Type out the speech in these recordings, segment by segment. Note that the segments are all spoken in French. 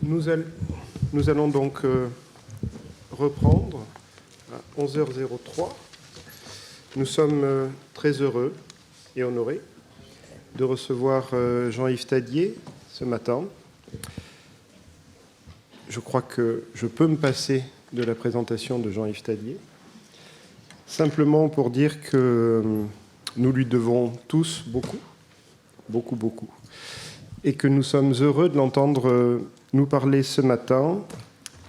Nous allons donc reprendre à 11h03. Nous sommes très heureux et honorés de recevoir Jean-Yves Tadier ce matin. Je crois que je peux me passer de la présentation de Jean-Yves Tadier, simplement pour dire que nous lui devons tous beaucoup, et que nous sommes heureux de l'entendre nous parler ce matin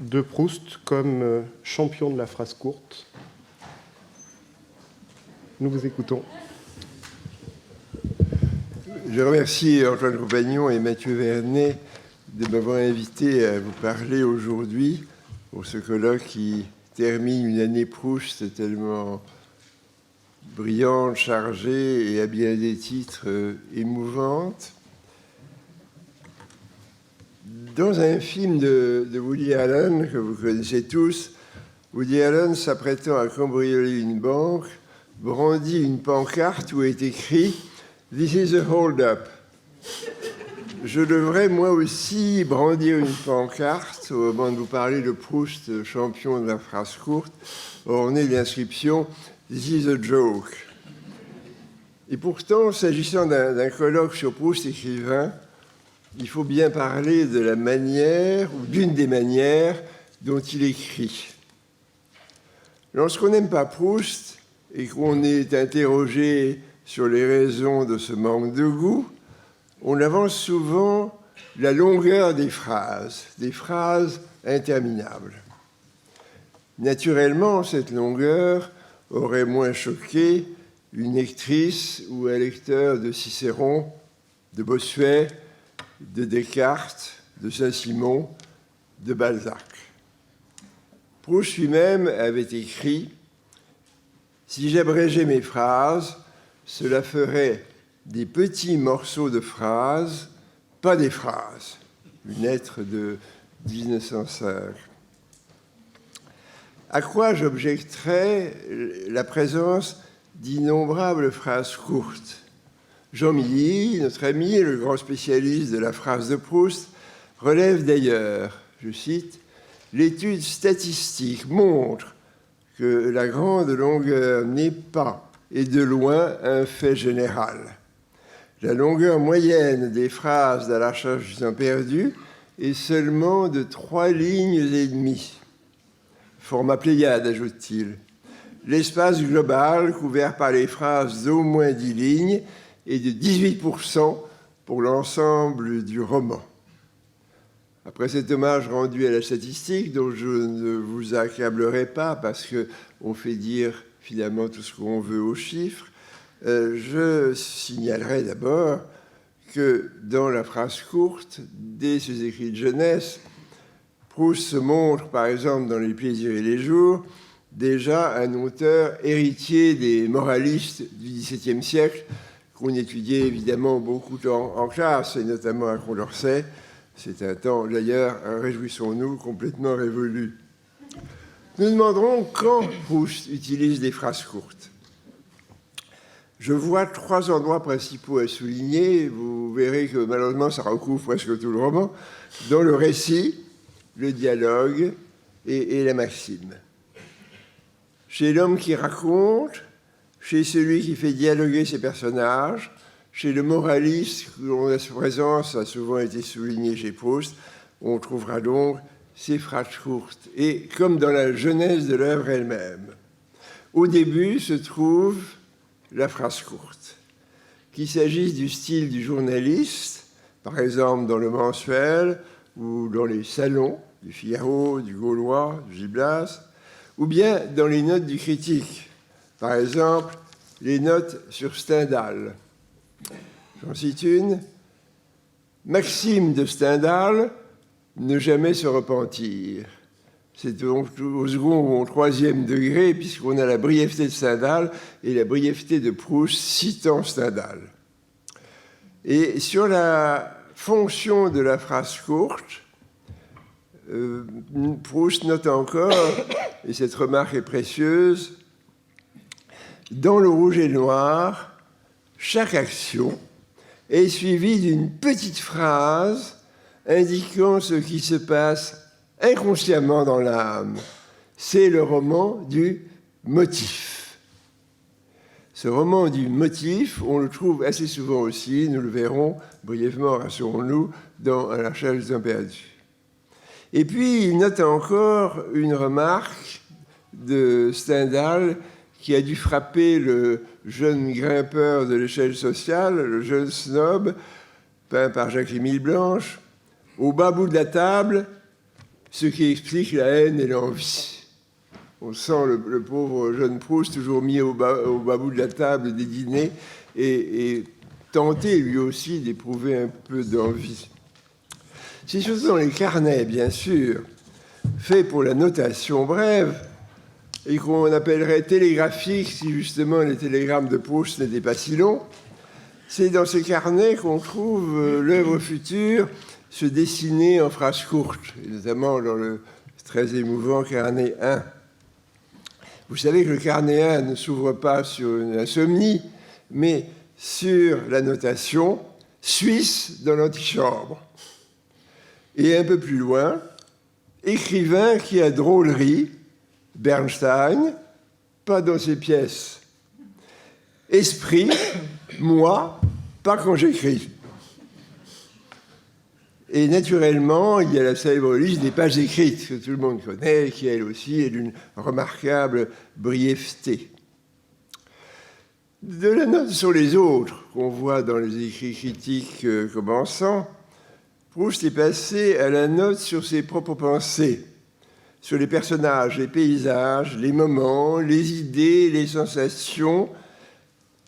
de Proust comme champion de la phrase courte. Nous vous écoutons. Je remercie Antoine Compagnon et Mathieu Vernet de m'avoir invité à vous parler aujourd'hui pour ce colloque qui termine une année Proust tellement brillante, chargée et à bien des titres émouvante. Dans un film de Woody Allen, que vous connaissez tous, Woody Allen, s'apprêtant à cambrioler une banque, brandit une pancarte où est écrit « This is a hold-up ». Je devrais moi aussi brandir une pancarte au moment de vous parler de Proust, champion de la phrase courte, ornée de l'inscription « This is a joke ». Et pourtant, s'agissant d'un colloque sur Proust écrivain, il faut bien parler de la manière, ou d'une des manières, dont il écrit. Lorsqu'on n'aime pas Proust et qu'on est interrogé sur les raisons de ce manque de goût, on avance souvent la longueur des phrases interminables. Naturellement, cette longueur aurait moins choqué une lectrice ou un lecteur de Cicéron, de Bossuet, de Descartes, de Saint-Simon, de Balzac. Proust lui-même avait écrit « Si j'abrégeais mes phrases, cela ferait des petits morceaux de phrases, pas des phrases. » Une lettre de 1905. À quoi j'objecterais la présence d'innombrables phrases courtes. Jean Milly, notre ami, le grand spécialiste de la phrase de Proust, relève d'ailleurs, je cite, « L'étude statistique montre que la grande longueur n'est pas, et de loin, un fait général. La longueur moyenne des phrases à la recherche du temps perdu est seulement de 3 lignes et demie. Format Pléiade, ajoute-t-il. L'espace global couvert par les phrases d'au moins 10 lignes est de 18% pour l'ensemble du roman. » Après cet hommage rendu à la statistique, dont je ne vous accablerai pas parce qu'on fait dire finalement tout ce qu'on veut aux chiffres, je signalerai d'abord que dans la phrase courte, dès ses écrits de jeunesse, Proust se montre, par exemple, dans Les plaisirs et les jours, déjà un auteur héritier des moralistes du XVIIe siècle, qu'on étudiait évidemment beaucoup en classe, et notamment à Condorcet. C'est un temps, d'ailleurs, réjouissons-nous, complètement révolu. Nous demanderons quand Proust utilise des phrases courtes. Je vois 3 endroits principaux à souligner. Vous verrez que malheureusement, ça recouvre presque tout le roman. Dans le récit, le dialogue et la maxime. Chez l'homme qui raconte, chez celui qui fait dialoguer ses personnages, chez le moraliste, dont la présence a souvent été soulignée chez Proust, on trouvera donc ces phrases courtes. Et comme dans la genèse de l'œuvre elle-même, au début se trouve la phrase courte. Qu'il s'agisse du style du journaliste, par exemple dans le Mensuel ou dans les salons du Figaro, du Gaulois, du Gil Blas, ou bien dans les notes du critique, par exemple les notes sur Stendhal. J'en cite une. Maxime de Stendhal, ne jamais se repentir. C'est donc au second ou au 3e degré, puisqu'on a la brièveté de Stendhal et la brièveté de Proust citant Stendhal. Et sur la fonction de la phrase courte, Proust note encore, et cette remarque est précieuse, dans Le Rouge et le Noir, chaque action est suivie d'une petite phrase indiquant ce qui se passe inconsciemment dans l'âme. C'est le roman du motif. Ce roman du motif, on le trouve assez souvent aussi, nous le verrons brièvement, rassurons-nous, dans À la recherche du temps perdu. Et puis, il note encore une remarque de Stendhal qui a dû frapper le jeune grimpeur de l'échelle sociale, le jeune snob, peint par Jacques-Émile Blanche, au bas bout de la table, ce qui explique la haine et l'envie. On sent le pauvre jeune Proust toujours mis au bas bout de la table des dîners et tenté lui aussi d'éprouver un peu d'envie. Si ce sont les carnets, bien sûr, faits pour la notation brève, et qu'on appellerait télégraphiques si justement les télégrammes de Proust n'étaient pas si longs, c'est dans ces carnets qu'on trouve l'œuvre future se dessiner en phrases courtes, et notamment dans le très émouvant carnet 1. Vous savez que le carnet 1 ne s'ouvre pas sur une insomnie, mais sur la notation suisse dans l'antichambre. Et un peu plus loin, écrivain qui a drôlerie, Bernstein, pas dans ses pièces. Esprit, moi, pas quand j'écris. Et naturellement, il y a la célèbre liste des pages écrites que tout le monde connaît, qui elle aussi est d'une remarquable brièveté. De la note sur les autres, qu'on voit dans les écrits critiques commençants, Proust est passé à la note sur ses propres pensées, sur les personnages, les paysages, les moments, les idées, les sensations,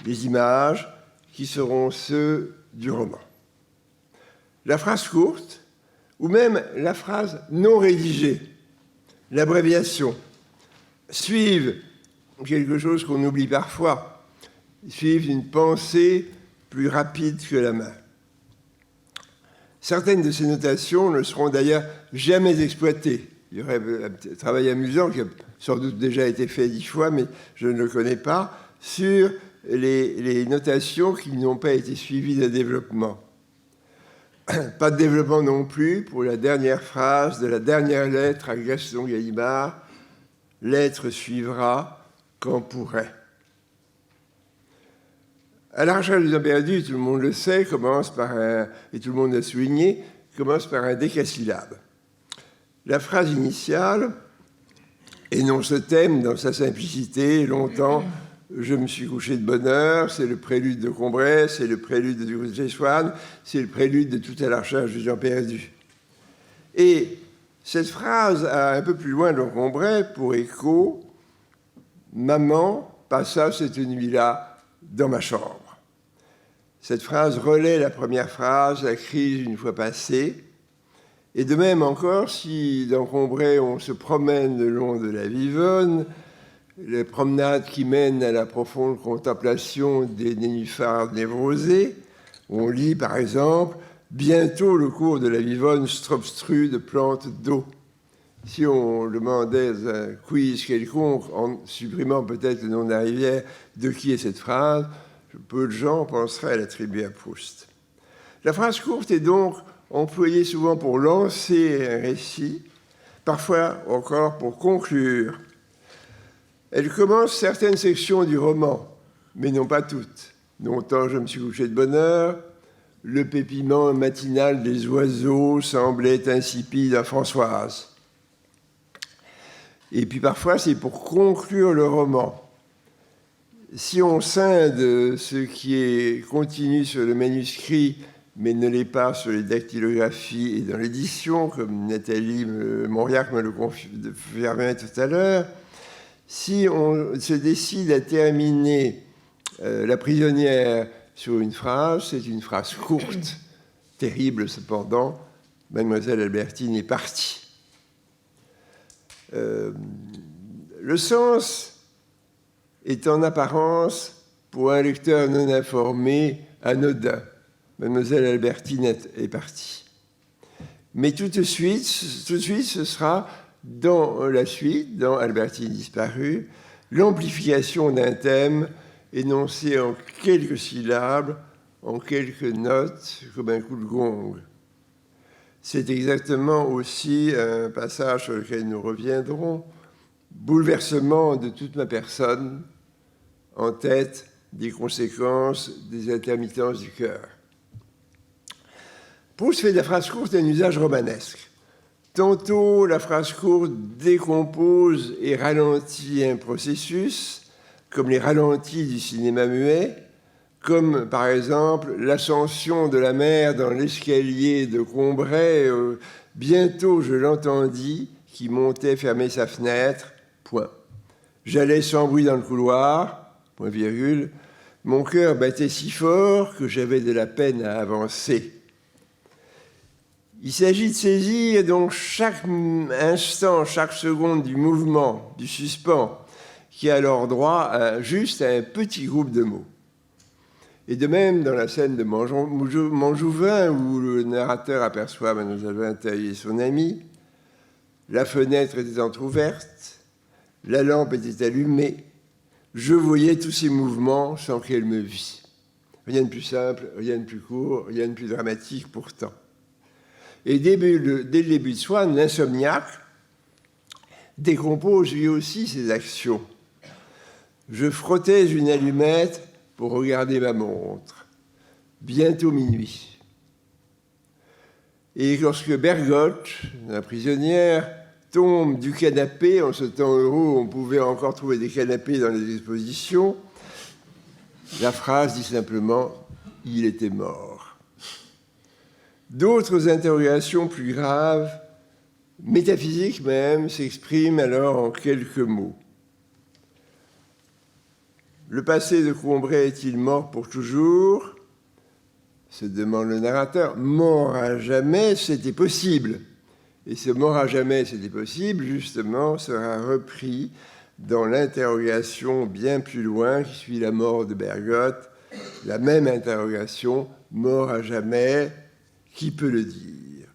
les images qui seront ceux du roman. La phrase courte, ou même la phrase non rédigée, l'abréviation, suivent quelque chose qu'on oublie parfois, suivent une pensée plus rapide que la main. Certaines de ces notations ne seront d'ailleurs jamais exploitées. Il y aurait un travail amusant qui a sans doute déjà été fait 10 fois, mais je ne le connais pas, sur les notations qui n'ont pas été suivies de développement. Pas de développement non plus pour la dernière phrase de la dernière lettre à Gaston Gallimard. L'être suivra quand pourrait. À la recherche du temps perdu, tout le monde le sait, commence par et tout le monde l'a souligné, commence par un décasyllabe. La phrase initiale énonce ce thème dans sa simplicité. Longtemps, je me suis couché de bonne heure, c'est le prélude de Combray, c'est le prélude de Roger Swann, c'est le prélude de Tout à la recherche du temps perdu. Et cette phrase a un peu plus loin dans Combray pour écho « Maman passa cette nuit-là dans ma chambre ». Cette phrase relaie la première phrase, la crise une fois passée. Et de même encore, si dans Combray on se promène le long de la Vivonne, les promenades qui mènent à la profonde contemplation des nénuphars névrosés, on lit par exemple « Bientôt le cours de la Vivonne s'obstrue de plantes d'eau ». Si on demandait un quiz quelconque, en supprimant peut-être le nom de la rivière, de qui est cette phrase, peu de gens penseraient à l'attribuer à Proust. La phrase courte est donc employée souvent pour lancer un récit, parfois encore pour conclure. Elle commence certaines sections du roman, mais non pas toutes. Longtemps, je me suis couché de bonne heure. Le pépiment matinal des oiseaux semblait insipide à Françoise. Et puis parfois, c'est pour conclure le roman. Si on scinde ce qui est continu sur le manuscrit, mais ne l'est pas sur les dactylographies et dans l'édition, comme Nathalie Mauriac me le confirmait tout à l'heure, si on se décide à terminer La prisonnière sur une phrase, c'est une phrase courte, terrible cependant. Mademoiselle Albertine est partie. Le sens est en apparence, pour un lecteur non informé, anodin. Mademoiselle Albertine est partie. Mais tout de suite, ce sera dans la suite, dans Albertine disparue, l'amplification d'un thème énoncé en quelques syllabes, en quelques notes, comme un coup de gong. C'est exactement aussi un passage sur lequel nous reviendrons. Bouleversement de toute ma personne, en tête des conséquences des intermittences du cœur. Proust fait de la phrase courte un usage romanesque. Tantôt, la phrase courte décompose et ralentit un processus, comme les ralentis du cinéma muet, comme par exemple l'ascension de la mer dans l'escalier de Combray. Bientôt, je l'entendis, qui montait fermer sa fenêtre. Point. J'allais sans bruit dans le couloir. Point virgule. Mon cœur battait si fort que j'avais de la peine à avancer. Il s'agit de saisir donc chaque instant, chaque seconde du mouvement, du suspens, qui a alors droit juste à un petit groupe de mots. Et de même, dans la scène de Montjouvin, où le narrateur aperçoit Mademoiselle Vinteuil et son ami, la fenêtre était entr'ouverte, la lampe était allumée, je voyais tous ces mouvements sans qu'elle me vît. Rien de plus simple, rien de plus court, rien de plus dramatique pourtant. Et dès le début de Swann, l'insomniaque décompose lui aussi ses actions. Je frottais une allumette pour regarder ma montre. Bientôt minuit. Et lorsque Bergotte, la prisonnière, tombe du canapé, en ce temps heureux où on pouvait encore trouver des canapés dans les expositions, la phrase dit simplement « il était mort ». D'autres interrogations plus graves, métaphysiques même, s'expriment alors en quelques mots. Le passé de Combray est-il mort pour toujours ? Se demande le narrateur. Mort à jamais, c'était possible. Et ce mort à jamais, c'était possible, justement, sera repris dans l'interrogation bien plus loin qui suit la mort de Bergotte. La même interrogation, mort à jamais, qui peut le dire ?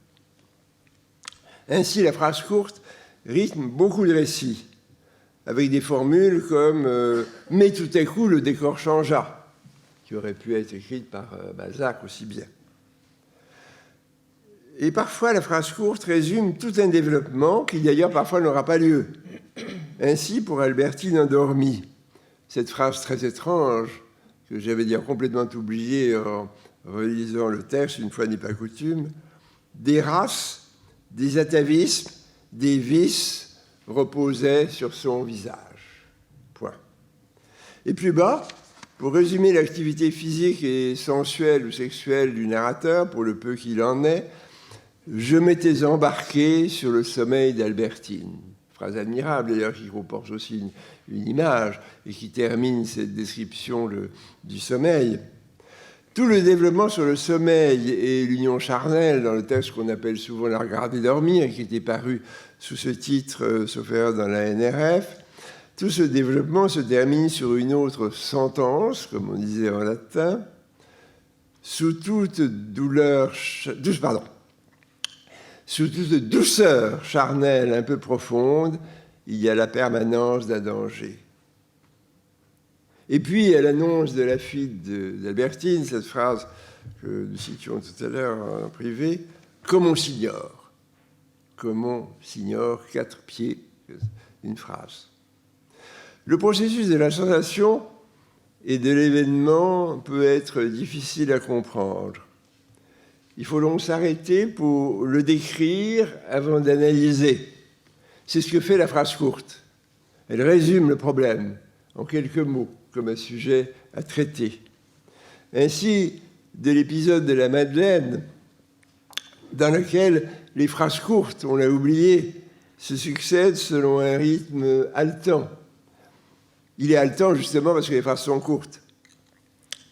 Ainsi, la phrase courte rythme beaucoup de récits, avec des formules comme « mais tout à coup, le décor changea », qui aurait pu être écrite par Balzac aussi bien. Et parfois, la phrase courte résume tout un développement qui d'ailleurs parfois n'aura pas lieu. Ainsi, pour Albertine endormie, cette phrase très étrange, que j'avais dire complètement oubliée en relisant le texte, une fois n'est pas coutume, des races, des atavismes, des vices reposaient sur son visage. Point. Et plus bas, pour résumer l'activité physique et sensuelle ou sexuelle du narrateur, pour le peu qu'il en est, je m'étais embarqué sur le sommeil d'Albertine. Phrase admirable d'ailleurs qui comporte aussi une image et qui termine cette description du sommeil. Tout le développement sur le sommeil et l'union charnelle dans le texte qu'on appelle souvent la regarder dormir, qui était paru sous ce titre, sauf erreur, dans la NRF, tout ce développement se termine sur une autre sentence, comme on disait en latin, sous toute douceur charnelle un peu profonde, il y a la permanence d'un danger. Et puis, à l'annonce de la fuite d'Albertine, cette phrase que nous citions tout à l'heure en privé, « comme on s'ignore ». Comme on s'ignore, 4 pieds, une phrase. Le processus de la sensation et de l'événement peut être difficile à comprendre. Il faut donc s'arrêter pour le décrire avant d'analyser. C'est ce que fait la phrase courte. Elle résume le problème en quelques mots, comme un sujet à traiter. Ainsi, de l'épisode de la Madeleine, dans lequel les phrases courtes, on l'a oublié, se succèdent selon un rythme haletant. Il est haletant justement parce que les phrases sont courtes.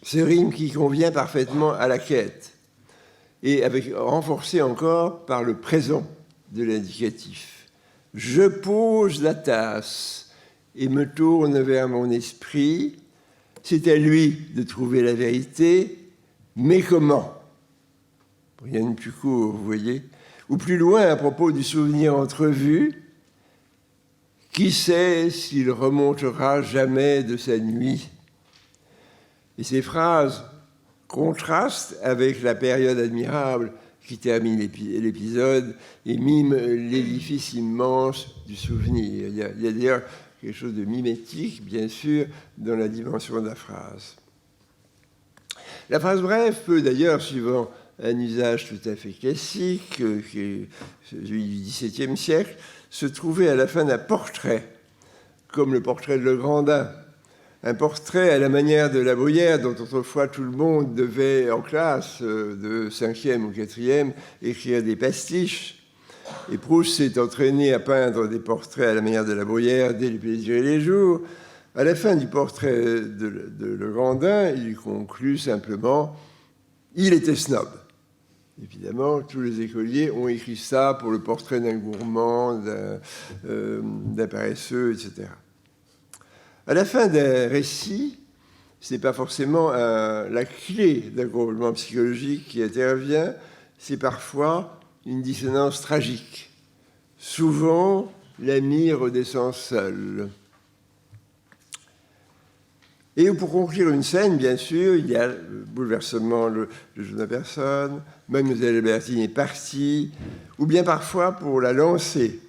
Ce rythme qui convient parfaitement à la quête, et renforcé encore par le présent de l'indicatif. Je pose la tasse et me tourne vers mon esprit. C'est à lui de trouver la vérité, mais comment ? Rien de plus court, vous voyez. Ou plus loin, à propos du souvenir entrevu, qui sait s'il remontera jamais de sa nuit ? Et ces phrases contrastent avec la période admirable qui termine l'épisode et mime l'édifice immense du souvenir. Il y a d'ailleurs quelque chose de mimétique, bien sûr, dans la dimension de la phrase. La phrase brève peut d'ailleurs, suivant un usage tout à fait classique, qui est celui du XVIIe siècle, se trouver à la fin d'un portrait, comme le portrait de Legrandin. Un portrait à la manière de La Bruyère, dont autrefois tout le monde devait, en classe de 5e ou 4e, écrire des pastiches. Et Proust s'est entraîné à peindre des portraits à la manière de La Bruyère dès Les Plaisirs et les Jours. À la fin du portrait de Legrandin, il conclut simplement « Il était snob ». Évidemment, tous les écoliers ont écrit ça pour le portrait d'un gourmand, d'un paresseux, etc. À la fin d'un récit, ce n'est pas forcément la clé d'un complètement psychologique qui intervient, c'est parfois une dissonance tragique. Souvent, l'ami redescend seul. Et pour conclure une scène, bien sûr, il y a le bouleversement, le jeu de personne, Mademoiselle Albertine est partie, ou bien parfois pour la lancer.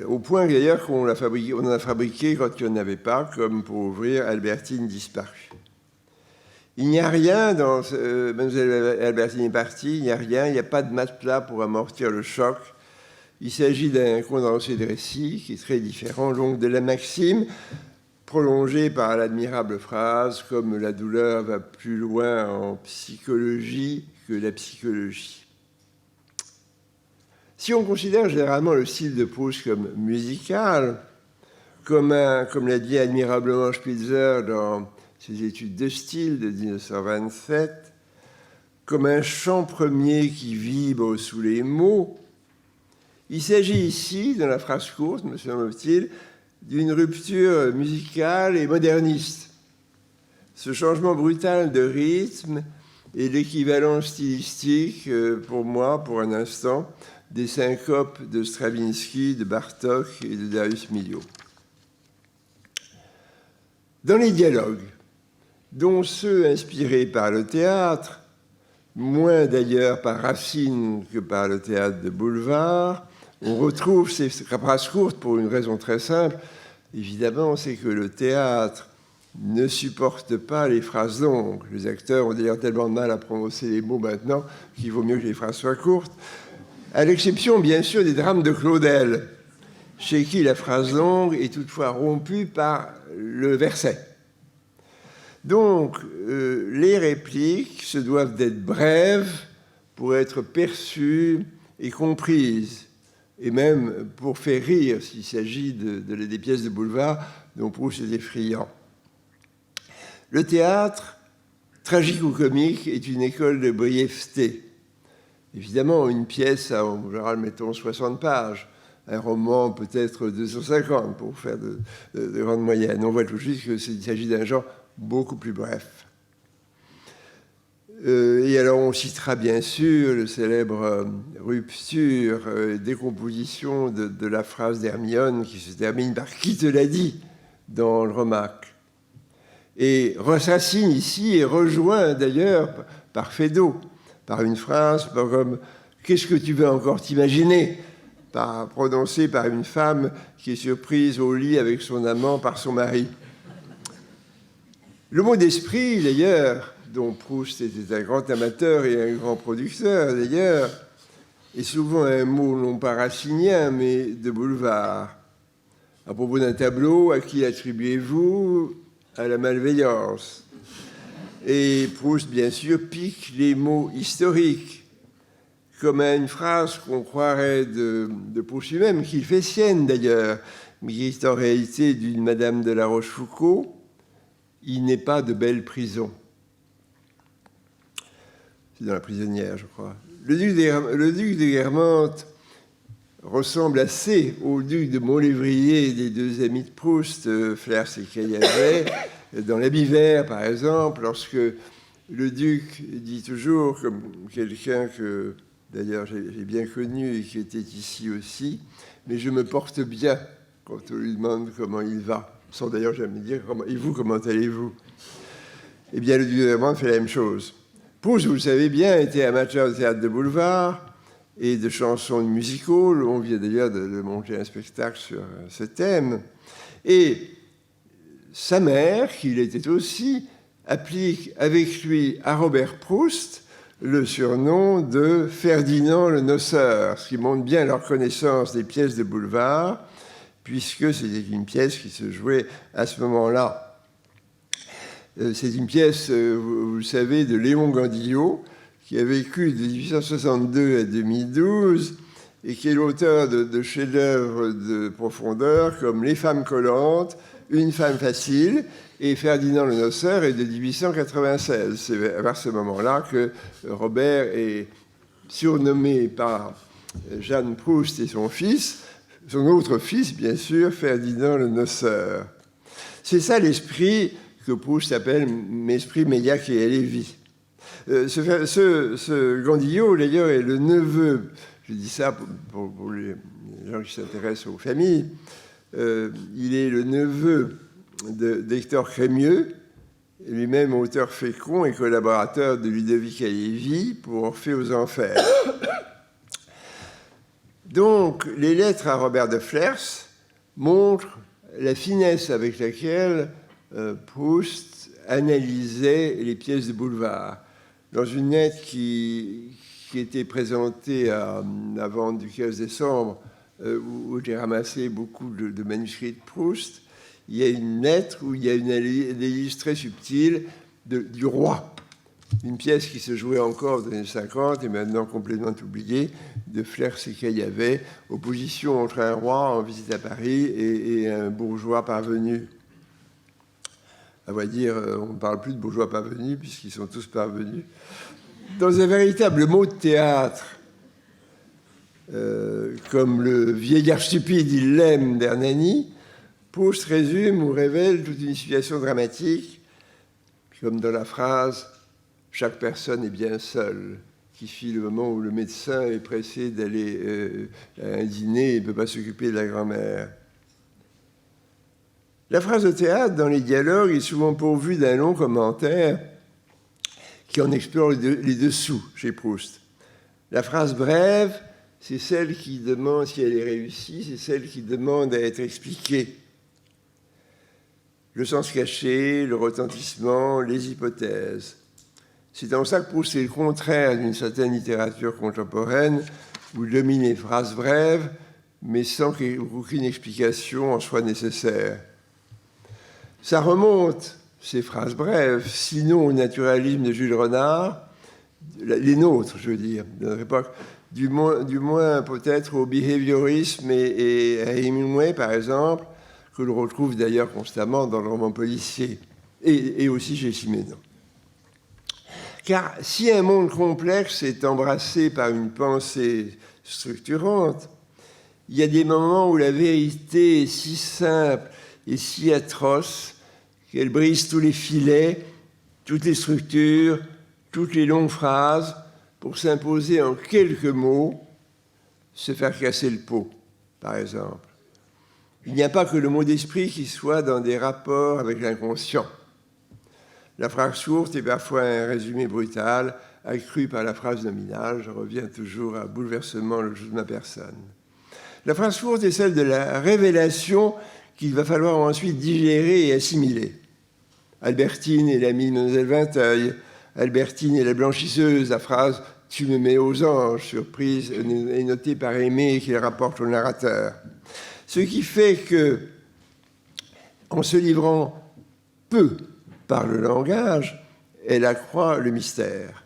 Au point d'ailleurs qu'on en a fabriqué quand il n'y en avait pas, comme pour ouvrir Albertine disparue. Il n'y a rien dans Mademoiselle Albertine est partie, il n'y a rien, il n'y a pas de matelas pour amortir le choc. Il s'agit d'un condensé de récit qui est très différent, donc de la maxime, prolongée par l'admirable phrase « Comme la douleur va plus loin en psychologie que la psychologie ». Si on considère généralement le style de Proust comme musical, comme l'a dit admirablement Spitzer dans ses études de style de 1927, comme un chant premier qui vibre sous les mots, il s'agit ici, dans la phrase courte, me semble-t-il, d'une rupture musicale et moderniste. Ce changement brutal de rythme est l'équivalent stylistique, pour moi, pour un instant, des syncopes de Stravinsky, de Bartók et de Darius Milhaud. Dans les dialogues, dont ceux inspirés par le théâtre, moins d'ailleurs par Racine que par le théâtre de boulevard, on retrouve ces phrases courtes pour une raison très simple. Évidemment, c'est que le théâtre ne supporte pas les phrases longues. Les acteurs ont d'ailleurs tellement de mal à prononcer les mots maintenant qu'il vaut mieux que les phrases soient courtes. À l'exception, bien sûr, des drames de Claudel, chez qui la phrase longue est toutefois rompue par le verset. Donc, les répliques se doivent d'être brèves pour être perçues et comprises, et même pour faire rire, s'il s'agit des pièces de boulevard dont Proust est friand. Le théâtre, tragique ou comique, est une école de brièveté. Évidemment, une pièce a en général, mettons, 60 pages. Un roman, peut-être 250, pour faire de grandes moyennes. On voit tout de suite qu'il s'agit d'un genre beaucoup plus bref. Et alors, on citera bien sûr le célèbre rupture, décomposition de la phrase d'Hermione qui se termine par « Qui te l'a dit ?» dans le Remarque. Et Racine ici est rejoint d'ailleurs par Feydeau, par une phrase comme « Qu'est-ce que tu veux encore t'imaginer ?» prononcée par une femme qui est surprise au lit avec son amant par son mari. Le mot d'esprit, d'ailleurs, dont Proust était un grand amateur et un grand producteur, d'ailleurs, est souvent un mot non pas racinien, mais de boulevard. À propos d'un tableau, à qui attribuez-vous ? À la malveillance. Et Proust, bien sûr, pique les mots historiques, comme à une phrase qu'on croirait de Proust lui-même, qu'il fait sienne d'ailleurs, mais qui est en réalité d'une Madame de La Rochefoucauld. Il n'est pas de belle prison. C'est dans La Prisonnière, je crois. Le duc de Guermantes ressemble assez au duc de Montlévrier des deux amis de Proust, Flers et Caillavet, dans L'Habit vert, par exemple, lorsque le duc dit toujours, comme quelqu'un que, d'ailleurs, j'ai bien connu et qui était ici aussi, mais je me porte bien quand on lui demande comment il va, sans d'ailleurs jamais dire « Et vous, comment allez-vous ?» Eh bien, le duc de Guermantes fait la même chose. Proust, vous le savez bien, était amateur de théâtre de boulevard et de chansons musicales. On vient d'ailleurs de monter un spectacle sur ce thème. Et sa mère, qu'il était aussi, applique avec lui à Robert Proust le surnom de Ferdinand le Noceur, ce qui montre bien leur connaissance des pièces de boulevard, puisque c'était une pièce qui se jouait à ce moment-là. C'est une pièce, vous le savez, de Léon Gandillot, qui a vécu de 1862 à 2012 et qui est l'auteur de chefs-d'œuvre de profondeur comme Les femmes collantes, Une femme facile, et Ferdinand le Noceur est de 1896. C'est à ce moment-là que Robert est surnommé par Jeanne Proust et son fils, son autre fils, bien sûr, Ferdinand le Noceur. C'est ça l'esprit que Proust appelle l'esprit Méliac et Halévy. Ce Gandillot, d'ailleurs, est le neveu, je dis ça pour les gens qui s'intéressent aux familles, il est le neveu d'Hector Crémieux, lui-même auteur fécond et collaborateur de Ludovic Halévy pour Orphée aux Enfers. Donc, les lettres à Robert de Flers montrent la finesse avec laquelle Proust analysait les pièces de boulevard. Dans une lettre qui était présentée à la vente du 15 décembre, où j'ai ramassé beaucoup de manuscrits de Proust, il y a une lettre où il y a une analyse très subtile du roi. Une pièce qui se jouait encore dans les années 50 et maintenant complètement oubliée, de Flers et Caillavet, opposition entre un roi en visite à Paris et un bourgeois parvenu. À vrai dire, on ne parle plus de bourgeois parvenus puisqu'ils sont tous parvenus. Dans un véritable mot de théâtre, comme le vieillard stupide, il l'aime d'Hernani, Proust résume ou révèle toute une situation dramatique, comme dans la phrase « Chaque personne est bien seule », qui fit le moment où le médecin est pressé d'aller à un dîner et ne peut pas s'occuper de la grand-mère. La phrase de théâtre, dans les dialogues, est souvent pourvue d'un long commentaire qui en explore les dessous chez Proust. La phrase brève, c'est celle qui demande, si elle est réussie, c'est celle qui demande à être expliquée. Le sens caché, le retentissement, les hypothèses. C'est en ça que Proust est le contraire d'une certaine littérature contemporaine où dominent les phrases brèves, mais sans qu'aucune explication en soit nécessaire. Ça remonte, ces phrases brèves, sinon au naturalisme de Jules Renard, les nôtres, je veux dire, de notre époque, du moins peut-être au behaviorisme et à Hemingway, par exemple, que l'on retrouve d'ailleurs constamment dans le roman policier, et aussi chez Siménon. Car si un monde complexe est embrassé par une pensée structurante, il y a des moments où la vérité est si simple et si atroce qu'elle brise tous les filets, toutes les structures, toutes les longues phrases pour s'imposer en quelques mots, se faire casser le pot, par exemple. Il n'y a pas que le mot d'esprit qui soit dans des rapports avec l'inconscient. La phrase courte est parfois un résumé brutal, accru par la phrase nominale. Je reviens toujours à bouleversement le jeu de ma personne. La phrase courte est celle de la révélation qu'il va falloir ensuite digérer et assimiler. Albertine est l'amie de Mlle Vinteuil. Albertine est la blanchisseuse. La phrase « Tu me mets aux anges » surprise est notée par Aimé qu'il rapporte au narrateur. Ce qui fait que, en se livrant peu par le langage, elle accroît le mystère.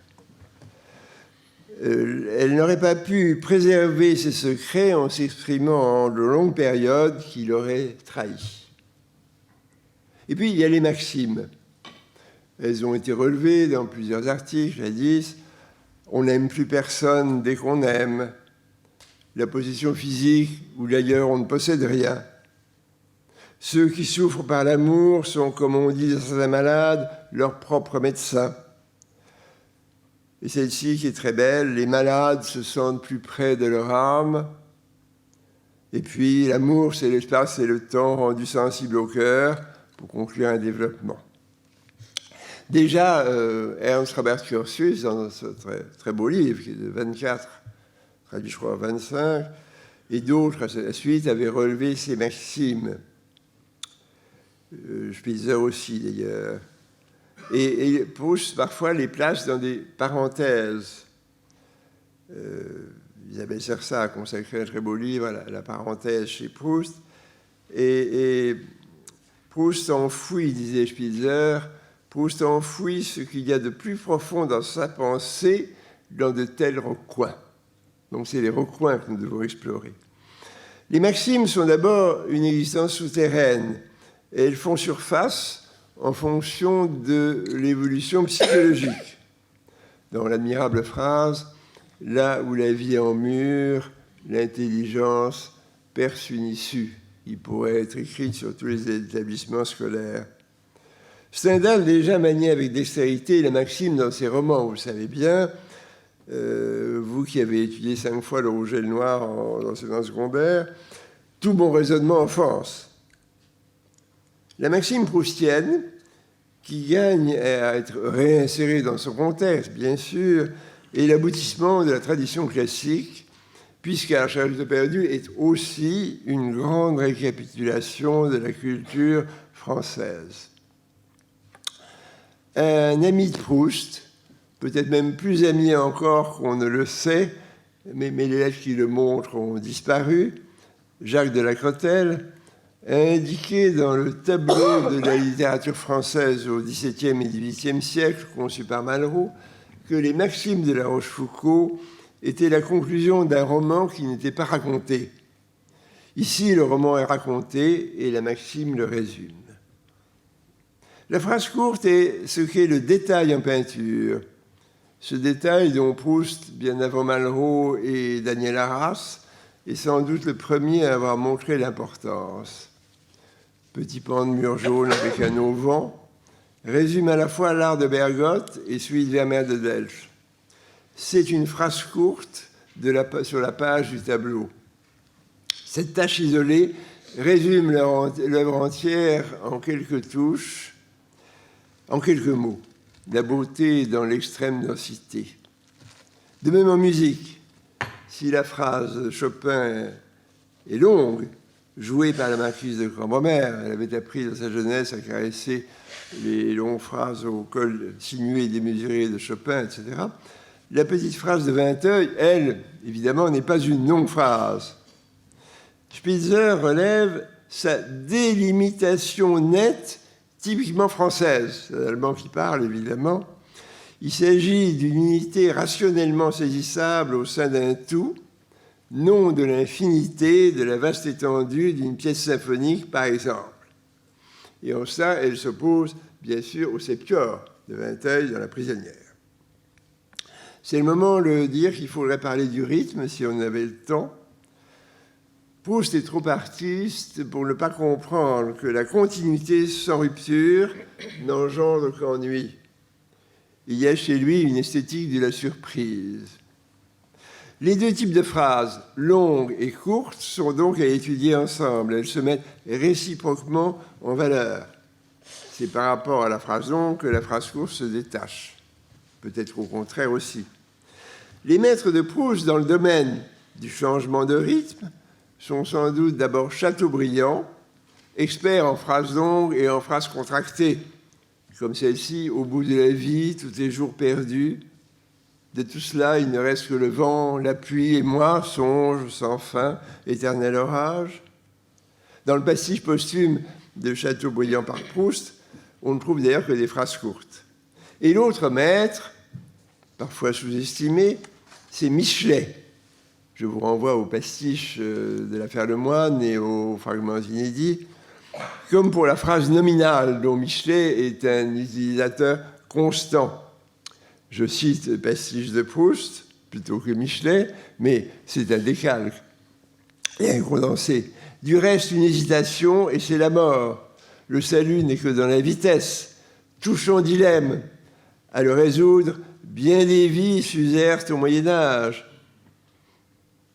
Elle n'aurait pas pu préserver ses secrets en s'exprimant en de longues périodes qui l'auraient trahi. Et puis, il y a les maximes. Elles ont été relevées dans plusieurs articles, jadis. On n'aime plus personne dès qu'on aime. La position physique, où d'ailleurs on ne possède rien. Ceux qui souffrent par l'amour sont, comme on dit à certains malades, leurs propres médecins. Et celle-ci, qui est très belle, les malades se sentent plus près de leur âme. Et puis, l'amour, c'est l'espace et le temps rendus sensibles au cœur pour conclure un développement. Déjà, Ernst Robert Curtius, dans ce très, très beau livre, qui est de 24, traduit je crois à 25, et d'autres à la suite avaient relevé ces maximes. Spitzer aussi d'ailleurs. Et Proust parfois les place dans des parenthèses. Isabelle Sersa a consacré un très beau livre à la parenthèse chez Proust. Et Proust enfouit, disait Spitzer, Proust enfouit ce qu'il y a de plus profond dans sa pensée dans de tels recoins. Donc c'est les recoins que nous devons explorer. Les maximes sont d'abord une existence souterraine. Et elles font surface en fonction de l'évolution psychologique. Dans l'admirable phrase « Là où la vie en mûre, l'intelligence perce une issue », qui pourrait être écrite sur tous les établissements scolaires. Stendhal déjà maniait avec dextérité la maxime dans ses romans, vous le savez bien. Vous qui avez étudié 5 fois le rouge et le noir en enseignement secondaire, tout bon raisonnement offense. La maxime proustienne, qui gagne à être réinsérée dans son contexte, bien sûr, est l'aboutissement de la tradition classique, puisqu'À la recherche de perdu est aussi une grande récapitulation de la culture française. Un ami de Proust, peut-être même plus ami encore qu'on ne le sait, mais les lettres qui le montrent ont disparu, Jacques de la Crotelle, a indiqué dans le tableau de la littérature française au XVIIe et XVIIIe siècle, conçu par Malraux, que les maximes de La Rochefoucauld étaient la conclusion d'un roman qui n'était pas raconté. Ici, le roman est raconté et la maxime le résume. La phrase courte est ce qu'est le détail en peinture. Ce détail dont Proust, bien avant Malraux et Daniel Arras, est sans doute le premier à avoir montré l'importance. Petit pan de mur jaune avec un auvent résume à la fois l'art de Bergotte et celui de Vermeer de Delft. C'est une phrase courte sur la page du tableau. Cette tâche isolée résume l'œuvre entière en quelques touches, en quelques mots. La beauté dans l'extrême densité. De même en musique, si la phrase de Chopin est longue, jouée par la marquise de Cambremer, elle avait appris dans sa jeunesse à caresser les longues phrases au col sinué et démesuré de Chopin, etc. La petite phrase de Vinteuil, elle, évidemment, n'est pas une longue phrase. Spitzer relève sa délimitation nette, typiquement française. C'est l'allemand qui parle, évidemment. Il s'agit d'une unité rationnellement saisissable au sein d'un tout, non de l'infinité, de la vaste étendue d'une pièce symphonique, par exemple. Et en ça, elle s'oppose, bien sûr, au septior de Vinteuil dans La prisonnière. C'est le moment de dire qu'il faudrait parler du rythme, si on avait le temps. Proust est trop artiste pour ne pas comprendre que la continuité sans rupture n'engendre qu'ennui. Il y a chez lui une esthétique de la surprise. Les deux types de phrases, longues et courtes, sont donc à étudier ensemble. Elles se mettent réciproquement en valeur. C'est par rapport à la phrase longue que la phrase courte se détache. Peut-être au contraire aussi. Les maîtres de Proust dans le domaine du changement de rythme sont sans doute d'abord Chateaubriand, expert en phrases longues et en phrases contractées, comme celle-ci, au bout de la vie, tous les jours perdus. De tout cela, il ne reste que le vent, la pluie et moi, songe sans fin, éternel orage. Dans le pastiche posthume de Chateaubriand par Proust, on ne trouve d'ailleurs que des phrases courtes. Et l'autre maître, parfois sous-estimé, c'est Michelet. Je vous renvoie au pastiche de l'affaire Lemoine et aux fragments inédits. Comme pour la phrase nominale, dont Michelet est un utilisateur constant. Je cite le pastiche de Proust, plutôt que Michelet, mais c'est un décalque et un condensé. Du reste, une hésitation, et c'est la mort. Le salut n'est que dans la vitesse. Touchant dilemme. À le résoudre, bien des vies s'usèrent au Moyen-Âge.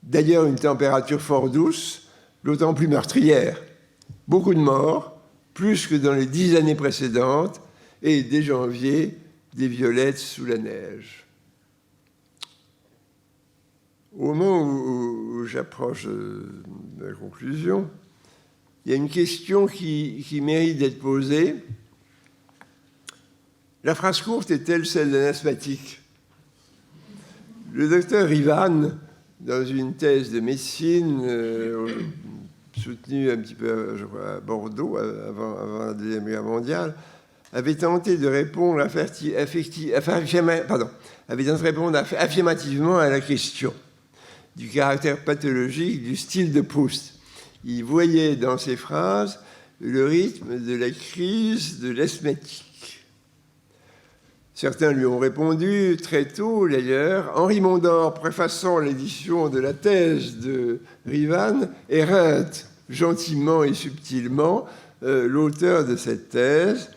D'ailleurs, une température fort douce, d'autant plus meurtrière. Beaucoup de morts, plus que dans les 10 années précédentes, et dès janvier, des violettes sous la neige. Au moment où j'approche de la conclusion, il y a une question qui mérite d'être posée. La phrase courte est-elle celle d'un asthmatique? Le docteur Ivan, dans une thèse de médecine soutenue un petit peu, je crois, à Bordeaux, avant la Deuxième Guerre mondiale, avait tenté de répondre affirmativement à la question du caractère pathologique du style de Proust. Il voyait dans ses phrases le rythme de la crise de l'asthmatique. Certains lui ont répondu très tôt, d'ailleurs. Henri Mondor, préfaçant l'édition de la thèse de Rivan, éreinte gentiment et subtilement l'auteur de cette thèse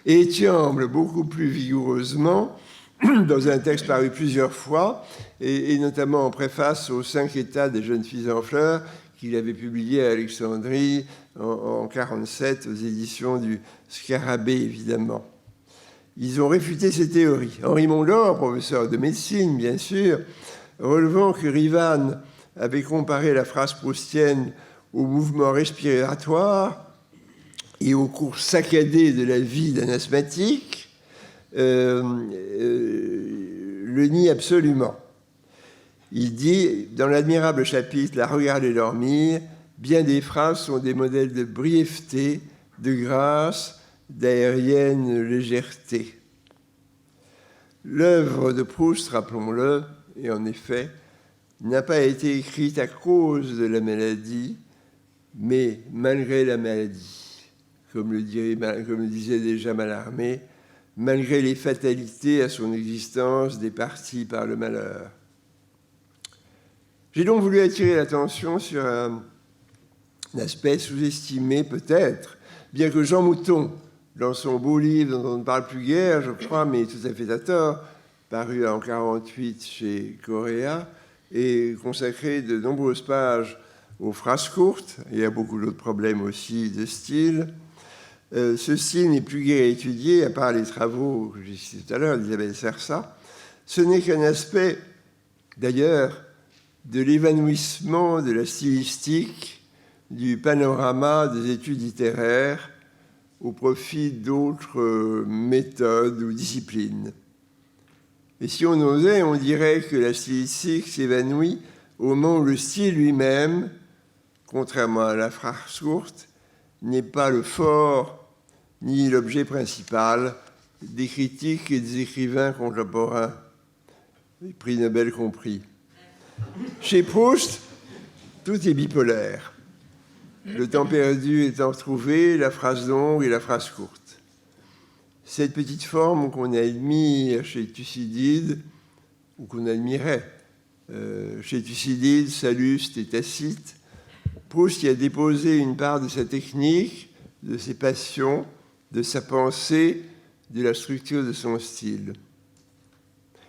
et étiamble beaucoup plus vigoureusement dans un texte paru plusieurs fois, et notamment en préface aux 5 états des jeunes filles en fleurs qu'il avait publié à Alexandrie en 1947 aux éditions du Scarabée, évidemment. Ils ont réfuté ces théories. Henri Mondor, professeur de médecine, bien sûr, relevant que Rivan avait comparé la phrase proustienne au mouvement respiratoire et au cours saccadé de la vie d'un asthmatique, le nie absolument. Il dit, dans l'admirable chapitre « La regarder dormir », bien des phrases sont des modèles de brièveté, de grâce, d'aérienne légèreté. L'œuvre de Proust, rappelons-le, et en effet, n'a pas été écrite à cause de la maladie, mais malgré la maladie. Comme le disait déjà Mallarmé, malgré les fatalités à son existence départies par le malheur. J'ai donc voulu attirer l'attention sur un aspect sous-estimé peut-être, bien que Jean Mouton, dans son beau livre dont on ne parle plus guère, je crois, mais tout à fait à tort, paru en 1948 chez Correa, et consacré de nombreuses pages aux phrases courtes, et à beaucoup d'autres problèmes aussi de style. Ce style n'est plus guère étudié, à part les travaux que j'ai cités tout à l'heure d'Isabelle Sersa. Ce n'est qu'un aspect, d'ailleurs, de l'évanouissement de la stylistique du panorama des études littéraires au profit d'autres méthodes ou disciplines. Et si on osait, on dirait que la stylistique s'évanouit au moment où le style lui-même, contrairement à la phrase courte, n'est pas le fort ni l'objet principal des critiques et des écrivains contemporains, les prix Nobel compris. Chez Proust, tout est bipolaire. Le temps perdu étant trouvé, la phrase longue et la phrase courte. Cette petite forme qu'on admire chez Thucydide, ou qu'on admirait chez Thucydide, Salluste et Tacite, Proust y a déposé une part de sa technique, de ses passions, de sa pensée, de la structure de son style.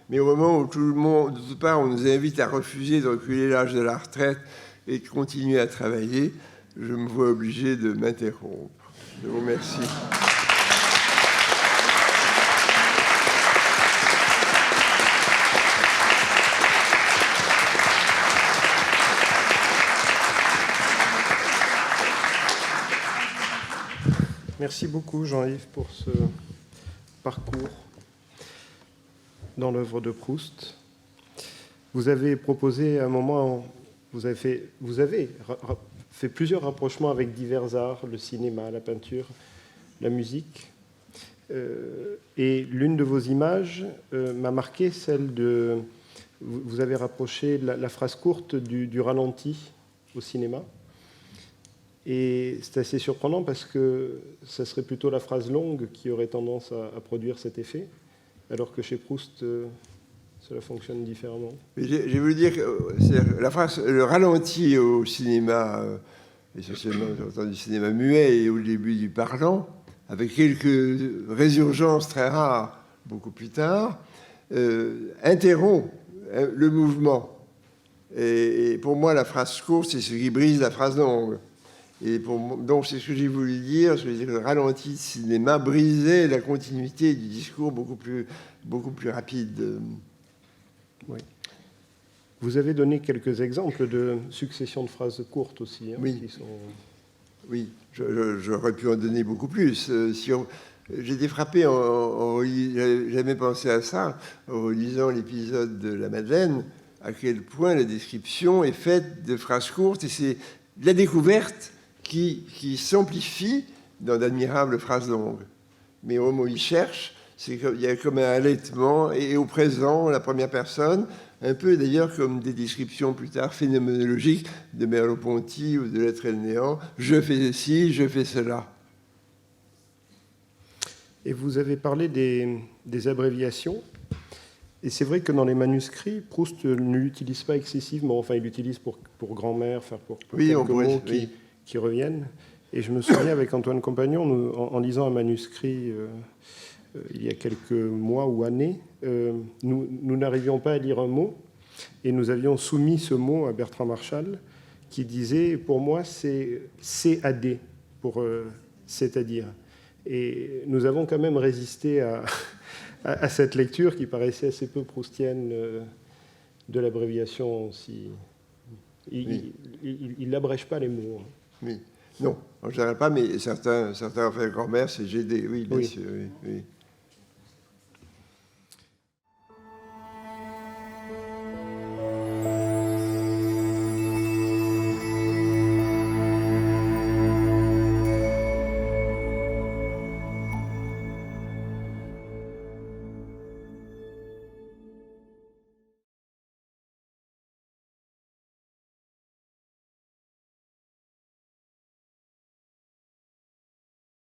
Mais au moment où tout le monde, de toute part, on nous invite à refuser de reculer l'âge de la retraite et de continuer à travailler, je me vois obligé de m'interrompre. Je vous remercie. Merci beaucoup, Jean-Yves, pour ce parcours dans l'œuvre de Proust. Vous avez proposé à un moment, vous avez fait plusieurs rapprochements avec divers arts, le cinéma, la peinture, la musique. Et l'une de vos images m'a marqué, celle de... Vous avez rapproché la phrase courte du ralenti au cinéma. Et c'est assez surprenant parce que ça serait plutôt la phrase longue qui aurait tendance à produire cet effet, alors que chez Proust, cela fonctionne différemment. J'ai voulu dire que le ralenti au cinéma, essentiellement du cinéma muet et au début du parlant, avec quelques résurgences très rares beaucoup plus tard, interrompt le mouvement. Et pour moi, la phrase courte, c'est ce qui brise la phrase longue. Et donc, c'est ce que j'ai voulu dire. Je veux dire, le ralenti de cinéma brisait la continuité du discours beaucoup plus rapide. Oui. Vous avez donné quelques exemples de succession de phrases courtes aussi. Hein, oui. Qui sont... Oui, j'aurais pu en donner beaucoup plus. J'étais frappé, j'avais jamais pensé à ça, en relisant l'épisode de la Madeleine, à quel point la description est faite de phrases courtes, et c'est la découverte qui s'amplifie dans d'admirables phrases longues. Mais au moment où il cherche, il y a comme un allaitement, et au présent, la première personne, un peu d'ailleurs comme des descriptions plus tard phénoménologiques de Merleau-Ponty ou de L'être et le néant. Je fais ci, je fais cela. Et vous avez parlé des abréviations. Et c'est vrai que dans les manuscrits, Proust ne l'utilise pas excessivement. Enfin, il l'utilise pour grand-mère, pour oui, quelques mots qui reviennent. Et je me souviens, avec Antoine Compagnon, nous, en lisant un manuscrit il y a quelques mois ou années, nous n'arrivions pas à lire un mot. Et nous avions soumis ce mot à Bertrand Marchal, qui disait, pour moi, c'est CAD, pour c'est-à-dire. Et nous avons quand même résisté à cette lecture qui paraissait assez peu proustienne de l'abréviation. Il n'abrège pas les mots. Oui, non, en général pas, mais certains enfin, grand-mère, c'est GD, oui, bien sûr, oui.